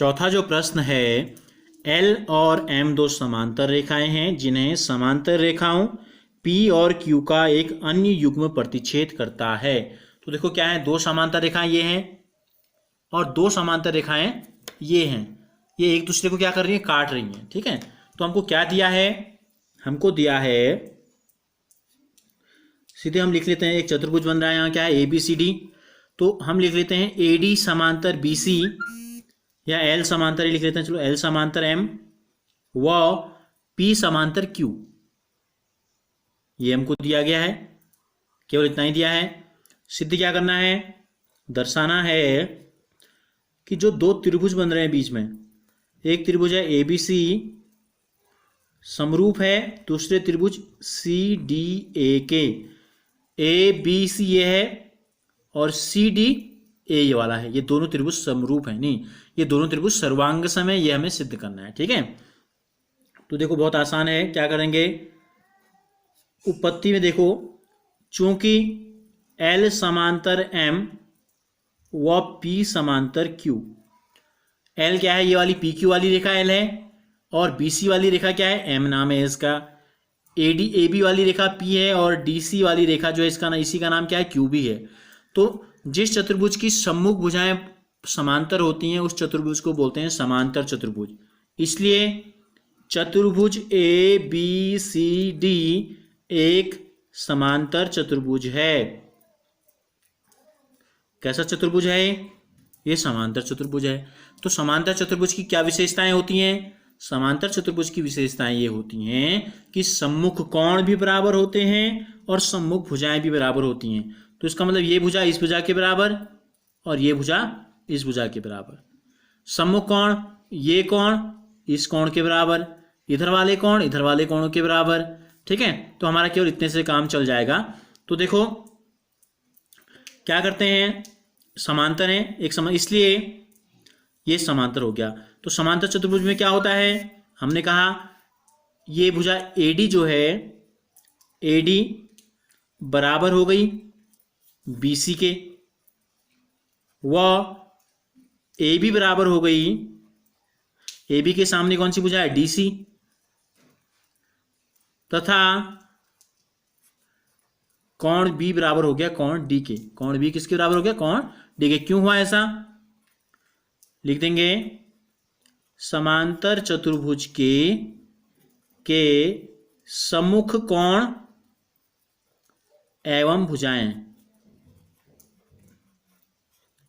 चौथा जो प्रश्न है, एल और एम दो समांतर रेखाएं हैं जिन्हें समांतर रेखाओं पी और क्यू का एक अन्य युग्म प्रतिच्छेद करता है। तो देखो क्या है, दो समांतर रेखाएं ये हैं और दो समांतर रेखाएं ये हैं। ये एक दूसरे को क्या कर रही हैं, काट रही हैं। ठीक है, तो हमको क्या दिया है, हमको दिया है, सीधे हम लिख लेते हैं, एक चतुर्भुज बन रहा है यहाँ, क्या है, ए बी सी डी। तो हम लिख लेते हैं ए डी समांतर बी सी, या एल समांतर ही लिख लेते हैं, चलो एल समांतर एम व पी समांतर क्यू। ये हमको दिया गया है, केवल इतना ही दिया है। सिद्ध क्या करना है, दर्शाना है कि जो दो त्रिभुज बन रहे हैं बीच में, एक त्रिभुज है ए बी सी समरूप है दूसरे त्रिभुज सी डी ए के। ए बी सी ये है और सी डी ए ये वाला है, ये दोनों त्रिभुज समरूप है, नहीं ये दोनों त्रिभुज सर्वांग सम है, ये हमें सिद्ध करना है। ठीक है, तो देखो बहुत आसान है, क्या करेंगे, उत्पत्ति में देखो, चूंकि एल समांतर एम व पी समांतर क्यू, एल क्या है, ये वाली पी क्यू वाली रेखा एल है और बी सी वाली रेखा क्या है, एम नाम है इसका। ए डी ए बी वाली रेखा पी है और डी सी वाली रेखा जो है इसका ना, इसी का नाम क्या है, क्यू भी है। तो जिस चतुर्भुज की सम्मुख भुजाएं समांतर होती हैं उस चतुर्भुज को बोलते हैं समांतर चतुर्भुज। इसलिए चतुर्भुज ए बी सी डी एक समांतर चतुर्भुज है। कैसा चतुर्भुज है, ये समांतर चतुर्भुज है। तो समांतर चतुर्भुज की क्या विशेषताएं होती हैं, समांतर चतुर्भुज की विशेषताएं ये होती हैं कि सम्मुख कोण भी बराबर होते हैं और सम्मुख भुजाएं भी बराबर होती हैं। तो इसका मतलब ये भुजा इस भुजा के बराबर और ये भुजा इस भुजा के बराबर। सम्मुख कोण, ये कोण इस कोण के बराबर, इधर वाले कोण इधर वाले कोणों के बराबर। ठीक है, तो हमारा केवल इतने से काम चल जाएगा। तो देखो क्या करते हैं, समांतर है एक इसलिए ये समांतर हो गया। तो समांतर चतुर्भुज में क्या होता है, हमने कहा ये भुजा AD जो है, AD बराबर हो गई BC के, व AB बराबर हो गई, AB के सामने कौन सी भुजा है, DC, तथा कोण B बराबर हो गया कोण D के। कोण B किसके बराबर हो गया, कोण D के। क्यों हुआ ऐसा, लिख देंगे, समांतर चतुर्भुज के सम्मुख कोण एवं भुजाएं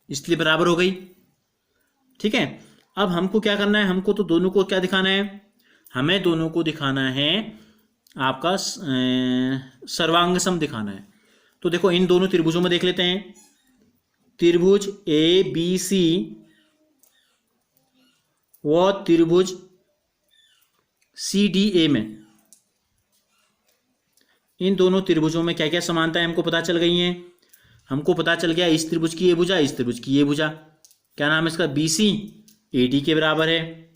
इसलिए बराबर हो गई। ठीक है, अब हमको क्या करना है, हमको तो दोनों को क्या दिखाना है, हमें दोनों को दिखाना है आपका सर्वांग सम दिखाना है। तो देखो इन दोनों त्रिभुजों में देख लेते हैं, त्रिभुज ए बी सी व त्रिभुज सी डी ए में, इन दोनों त्रिभुजों में क्या क्या समानताएं हमको पता चल गई हैं। हमको पता चल गया इस त्रिभुज की ये भुजा, इस त्रिभुज की ये भुजा, क्या नाम है इसका, बी सी ए डी के बराबर है,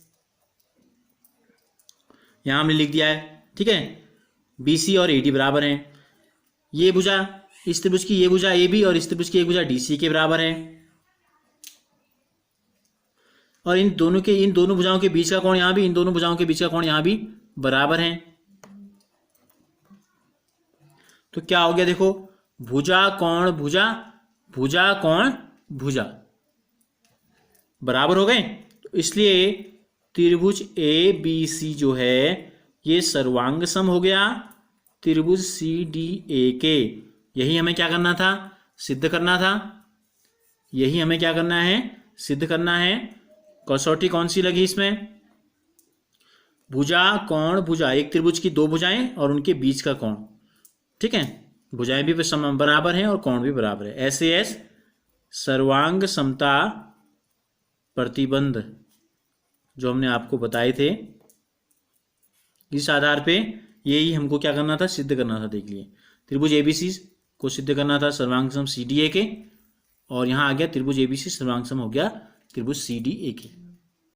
यहां हमने लिख दिया है। ठीक है, बी सी और ए डी बराबर हैं। ये भुजा इस त्रिभुज की ये भुजा ए बी और इस त्रिभुज की एक भुजा डी सी के बराबर है। और इन दोनों भुजाओं के बीच का कोण यहां भी, इन दोनों भुजाओं के बीच का कोण यहां भी बराबर है। तो क्या हो गया, देखो भुजा कोण भुजा, भुजा कोण भुजा बराबर हो गए। तो इसलिए त्रिभुज ए बी सी जो है ये सर्वांग सम हो गया त्रिभुज सी डी ए के। यही हमें क्या करना था, सिद्ध करना था। यही हमें क्या करना है, सिद्ध करना है। कसौटी कौन सी लगी इसमें, भुजा कोण भुजा, एक त्रिभुज की दो भुजाएं और उनके बीच का कोण। ठीक है, भुजाएं भी बराबर हैं और कोण भी बराबर है। ऐसे एस सर्वांग समता प्रतिबंध जो हमने आपको बताए थे, इस आधार पे यही हमको क्या करना था, सिद्ध करना था। देख लिए त्रिभुज एबीसी को सिद्ध करना था सर्वांग सम सी डी ए के, और यहाँ आ गया त्रिभुज एबीसी सर्वांग सम हो गया त्रिभुज सी डी ए के।